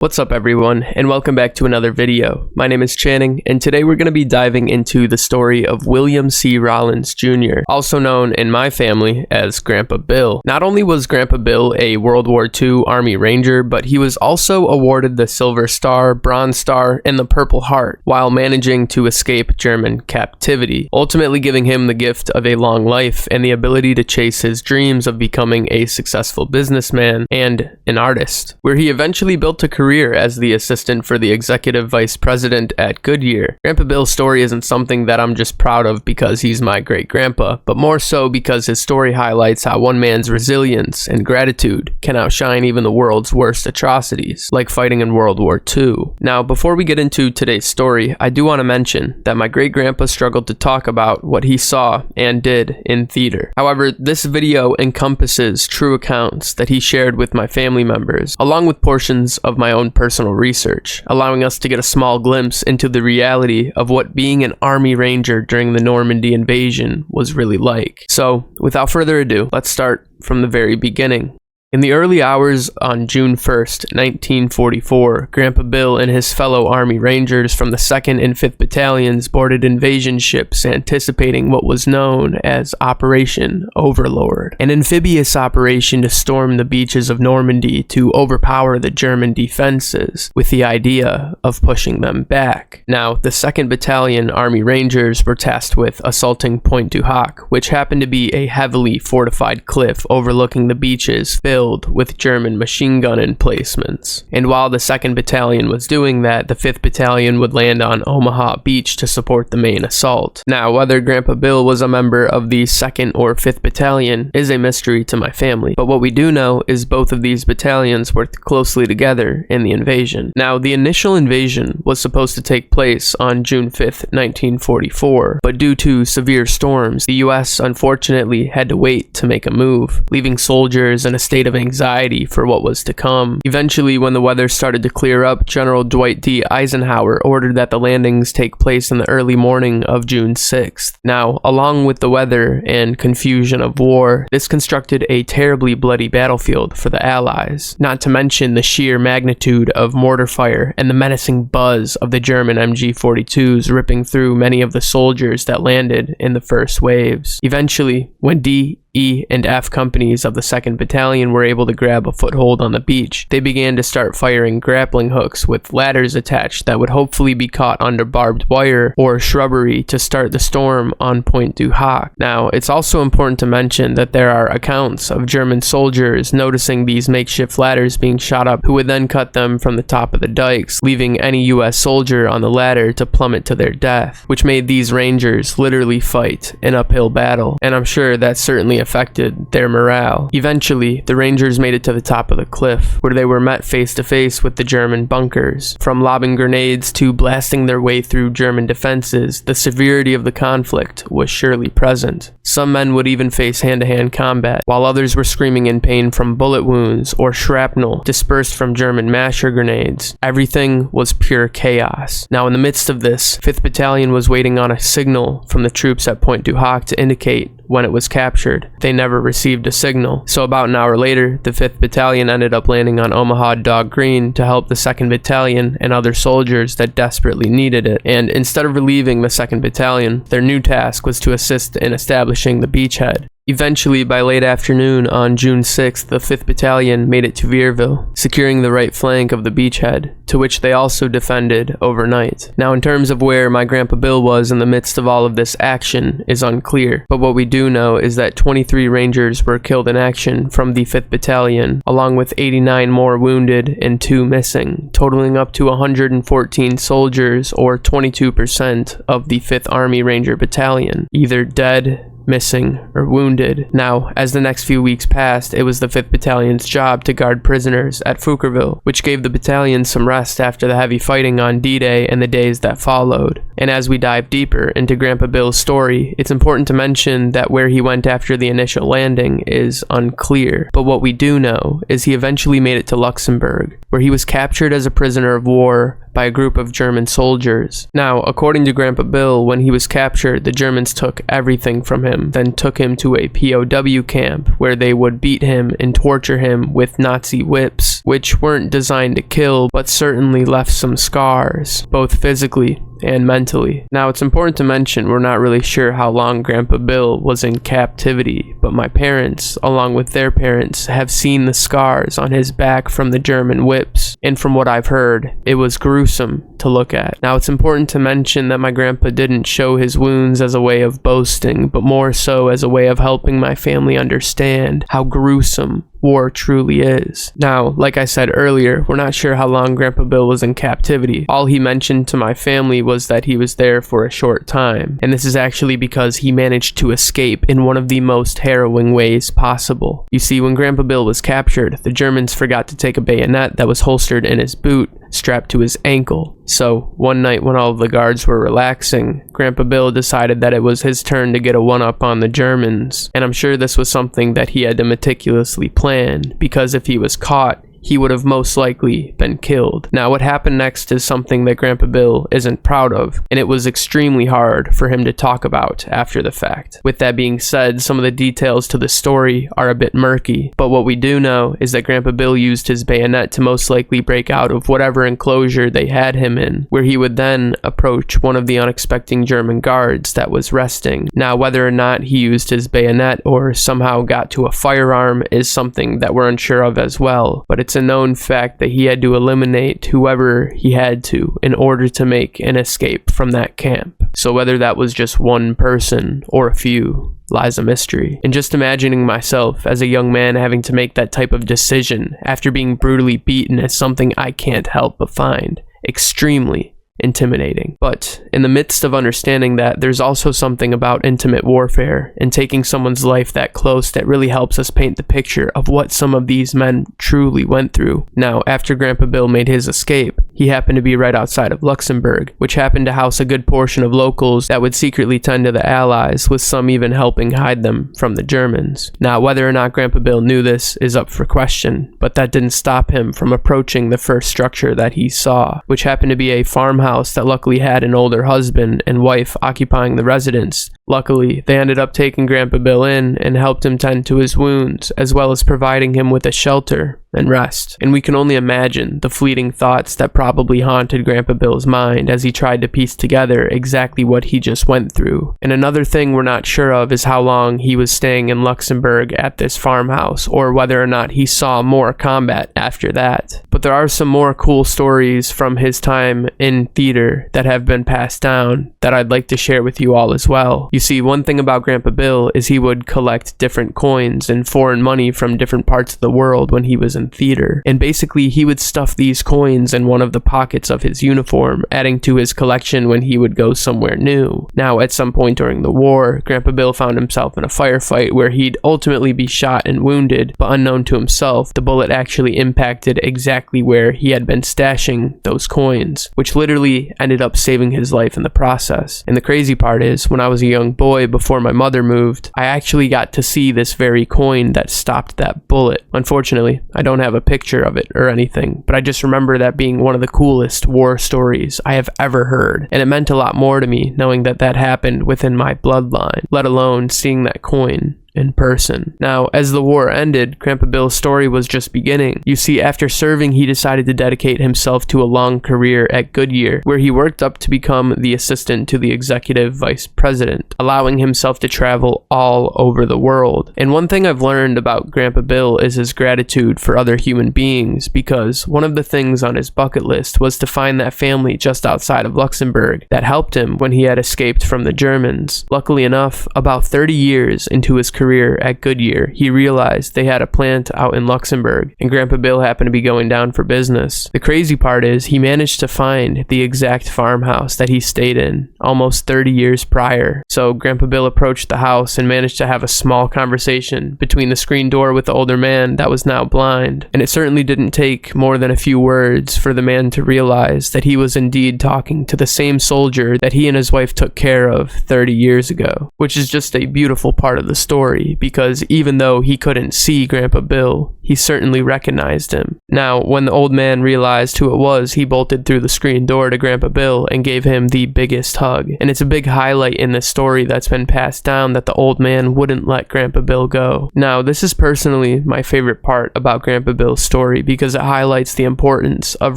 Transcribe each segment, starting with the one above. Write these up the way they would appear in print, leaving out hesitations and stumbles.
What's up everyone, and welcome back to another video. My name is Channing, and today we're going to be diving into the story of William C. Rollins Jr., also known in my family as Grandpa Bill. Not only was Grandpa Bill a World War II Army Ranger, but he was also awarded the Silver Star, Bronze Star, and the Purple Heart, while managing to escape German captivity, ultimately giving him the gift of a long life and the ability to chase his dreams of becoming a successful businessman and an artist, where he eventually built a career as the assistant for the executive vice president at Goodyear. Grandpa Bill's story isn't something that I'm just proud of because he's my great-grandpa, but more so because his story highlights how one man's resilience and gratitude can outshine even the world's worst atrocities, like fighting in World War II. Now, before we get into today's story, I do want to mention that my great-grandpa struggled to talk about what he saw and did in theater. However, this video encompasses true accounts that he shared with my family members, along with portions of my own personal research, allowing us to get a small glimpse into the reality of what being an Army Ranger during the Normandy invasion was really like. So, without further ado, let's start from the very beginning. In the early hours on June 1st, 1944, Grandpa Bill and his fellow Army Rangers from the 2nd and 5th Battalions boarded invasion ships anticipating what was known as Operation Overlord, an amphibious operation to storm the beaches of Normandy to overpower the German defenses, with the idea of pushing them back. Now, the 2nd Battalion Army Rangers were tasked with assaulting Point du Hoc, which happened to be a heavily fortified cliff overlooking the beaches filled with German machine gun emplacements. And while the 2nd Battalion was doing that, the 5th Battalion would land on Omaha Beach to support the main assault. Now, whether Grandpa Bill was a member of the 2nd or 5th Battalion is a mystery to my family, but what we do know is both of these battalions worked closely together in the invasion. Now, the initial invasion was supposed to take place on June 5th, 1944, but due to severe storms, the US unfortunately had to wait to make a move, leaving soldiers in a state of anxiety for what was to come. Eventually, when the weather started to clear up, General Dwight D. Eisenhower ordered that the landings take place in the early morning of June 6th. Now, along with the weather and confusion of war, this constructed a terribly bloody battlefield for the Allies, not to mention the sheer magnitude of mortar fire and the menacing buzz of the German MG-42s ripping through many of the soldiers that landed in the first waves. Eventually, when D, E, and F companies of the 2nd Battalion were able to grab a foothold on the beach, they began to start firing grappling hooks with ladders attached that would hopefully be caught under barbed wire or shrubbery to start the storm on Point du Hoc. Now, it's also important to mention that there are accounts of German soldiers noticing these makeshift ladders being shot up, who would then cut them from the top of the dikes, leaving any US soldier on the ladder to plummet to their death, which made these Rangers literally fight an uphill battle, and I'm sure that certainly affected their morale. Eventually, the Rangers made it to the top of the cliff, where they were met face to face with the German bunkers. From lobbing grenades to blasting their way through German defenses, the severity of the conflict was surely present. Some men would even face hand-to-hand combat, while others were screaming in pain from bullet wounds or shrapnel dispersed from German masher grenades. Everything was pure chaos. Now, in the midst of this, 5th Battalion was waiting on a signal from the troops at Point du Hoc to indicate when it was captured. They never received a signal, so about an hour later, the 5th Battalion ended up landing on Omaha Dog Green to help the 2nd Battalion and other soldiers that desperately needed it. And instead of relieving the 2nd Battalion, their new task was to assist in establishing the beachhead. Eventually, by late afternoon on June 6th, the 5th Battalion made it to Vierville, securing the right flank of the beachhead, to which they also defended overnight. Now, in terms of where my Grandpa Bill was in the midst of all of this action is unclear, but what we do know is that 23 Rangers were killed in action from the 5th Battalion, along with 89 more wounded and 2 missing, totaling up to 114 soldiers, or 22% of the 5th Army Ranger Battalion, either dead, missing, or wounded. Now, as the next few weeks passed, it was the 5th Battalion's job to guard prisoners at Fouquerville, which gave the battalion some rest after the heavy fighting on D-Day and the days that followed. And as we dive deeper into Grandpa Bill's story, it's important to mention that where he went after the initial landing is unclear, but what we do know is he eventually made it to Luxembourg, where he was captured as a prisoner of war by a group of German soldiers. Now, according to Grandpa Bill, when he was captured, the Germans took everything from him, then took him to a POW camp where they would beat him and torture him with Nazi whips, which weren't designed to kill, but certainly left some scars, both physically and mentally. Now, it's important to mention we're not really sure how long Grandpa Bill was in captivity, but my parents, along with their parents, have seen the scars on his back from the German whips, and from what I've heard, it was gruesome to look at. Now, it's important to mention that my grandpa didn't show his wounds as a way of boasting, but more so as a way of helping my family understand how gruesome war truly is. Now, like I said earlier, we're not sure how long Grandpa Bill was in captivity. All he mentioned to my family was that he was there for a short time, and this is actually because he managed to escape in one of the most harrowing ways possible. You see, when Grandpa Bill was captured, the Germans forgot to take a bayonet that was holstered in his boot, strapped to his ankle. So, one night when all of the guards were relaxing, Grandpa Bill decided that it was his turn to get a one-up on the Germans, and I'm sure this was something that he had to meticulously plan, because if he was caught, he would have most likely been killed. Now, what happened next is something that Grandpa Bill isn't proud of, and it was extremely hard for him to talk about after the fact. With that being said, some of the details to the story are a bit murky, but what we do know is that Grandpa Bill used his bayonet to most likely break out of whatever enclosure they had him in, where he would then approach one of the unexpected German guards that was resting. Now, whether or not he used his bayonet or somehow got to a firearm is something that we're unsure of as well, but it's a known fact that he had to eliminate whoever he had to in order to make an escape from that camp. So whether that was just one person or a few lies a mystery. And just imagining myself as a young man having to make that type of decision after being brutally beaten is something I can't help but find extremely intimidating. But in the midst of understanding that, there's also something about intimate warfare and taking someone's life that close that really helps us paint the picture of what some of these men truly went through. Now, after Grandpa Bill made his escape, he happened to be right outside of Luxembourg, which happened to house a good portion of locals that would secretly tend to the Allies, with some even helping hide them from the Germans. Now, whether or not Grandpa Bill knew this is up for question, but that didn't stop him from approaching the first structure that he saw, which happened to be a farmhouse that luckily had an older husband and wife occupying the residence. Luckily, they ended up taking Grandpa Bill in and helped him tend to his wounds, as well as providing him with a shelter and rest. And we can only imagine the fleeting thoughts that probably haunted Grandpa Bill's mind as he tried to piece together exactly what he just went through. And another thing we're not sure of is how long he was staying in Luxembourg at this farmhouse, or whether or not he saw more combat after that. But there are some more cool stories from his time in theater that have been passed down that I'd like to share with you all as well. You see, one thing about Grandpa Bill is he would collect different coins and foreign money from different parts of the world when he was in theater. And basically, he would stuff these coins in one of the pockets of his uniform, adding to his collection when he would go somewhere new. Now, at some point during the war, Grandpa Bill found himself in a firefight where he'd ultimately be shot and wounded, but unknown to himself, the bullet actually impacted exactly where he had been stashing those coins, which literally ended up saving his life in the process. And the crazy part is, when I was a young boy before my mother moved, I actually got to see this very coin that stopped that bullet. Unfortunately, I don't have a picture of it or anything, but I just remember that being one of the coolest war stories I have ever heard, and it meant a lot more to me knowing that that happened within my bloodline, let alone seeing that coin in person. Now, as the war ended, Grandpa Bill's story was just beginning. You see, after serving, he decided to dedicate himself to a long career at Goodyear, where he worked up to become the assistant to the executive vice president, allowing himself to travel all over the world. And one thing I've learned about Grandpa Bill is his gratitude for other human beings, because one of the things on his bucket list was to find that family just outside of Luxembourg that helped him when he had escaped from the Germans. Luckily enough, about 30 years into his career at Goodyear, he realized they had a plant out in Luxembourg, and Grandpa Bill happened to be going down for business. The crazy part is he managed to find the exact farmhouse that he stayed in almost 30 years prior. So Grandpa Bill approached the house and managed to have a small conversation between the screen door with the older man that was now blind. And it certainly didn't take more than a few words for the man to realize that he was indeed talking to the same soldier that he and his wife took care of 30 years ago, which is just a beautiful part of the story, because even though he couldn't see Grandpa Bill, he he certainly recognized him. Now, when the old man realized who it was, he bolted through the screen door to Grandpa Bill and gave him the biggest hug. And it's a big highlight in this story that's been passed down that the old man wouldn't let Grandpa Bill go. Now, this is personally my favorite part about Grandpa Bill's story because it highlights the importance of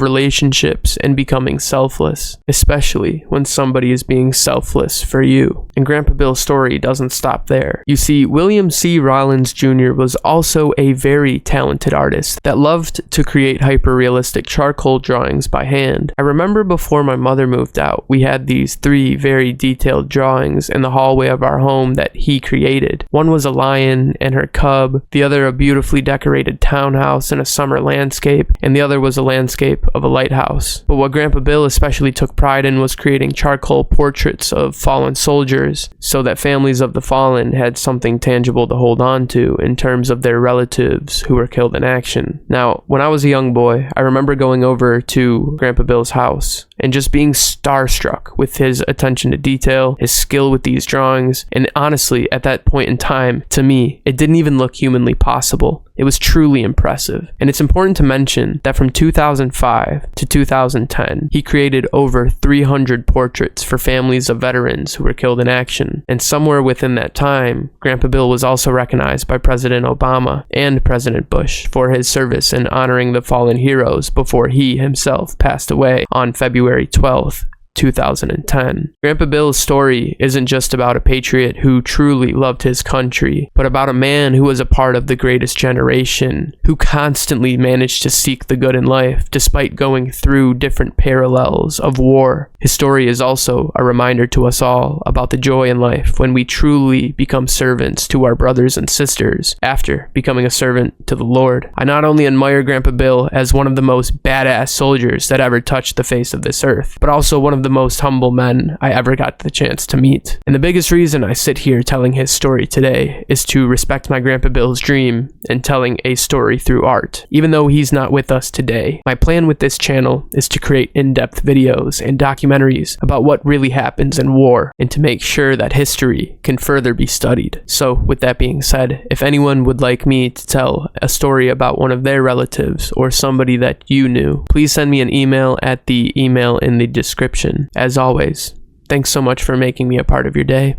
relationships and becoming selfless, especially when somebody is being selfless for you. And Grandpa Bill's story doesn't stop there. You see, William C. Rollins Jr. was also a very talented artist that loved to create hyper-realistic charcoal drawings by hand. I remember before my mother moved out, we had these 3 very detailed drawings in the hallway of our home that he created. One was a lion and her cub, the other a beautifully decorated townhouse in a summer landscape, and the other was a landscape of a lighthouse. But what Grandpa Bill especially took pride in was creating charcoal portraits of fallen soldiers so that families of the fallen had something tangible to hold on to in terms of their relatives who were killed in action. Now, when I was a young boy, I remember going over to Grandpa Bill's house and just being starstruck with his attention to detail, his skill with these drawings, and honestly, at that point in time, to me, it didn't even look humanly possible. It was truly impressive. And it's important to mention that from 2005 to 2010, he created over 300 portraits for families of veterans who were killed in action. And somewhere within that time, Grandpa Bill was also recognized by President Obama and President Bush for his service in honoring the fallen heroes before he himself passed away on February 12th. 2010. Grandpa Bill's story isn't just about a patriot who truly loved his country, but about a man who was a part of the greatest generation, who constantly managed to seek the good in life despite going through different parallels of war. His story is also a reminder to us all about the joy in life when we truly become servants to our brothers and sisters after becoming a servant to the Lord. I not only admire Grandpa Bill as one of the most badass soldiers that ever touched the face of this earth, but also one of the most humble men I ever got the chance to meet. And the biggest reason I sit here telling his story today is to respect my Grandpa Bill's dream in telling a story through art. Even though he's not with us today, my plan with this channel is to create in-depth videos and documentaries about what really happens in war and to make sure that history can further be studied. So with that being said, if anyone would like me to tell a story about one of their relatives or somebody that you knew, please send me an email at the email in the description. As always, thanks so much for making me a part of your day,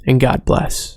and God bless.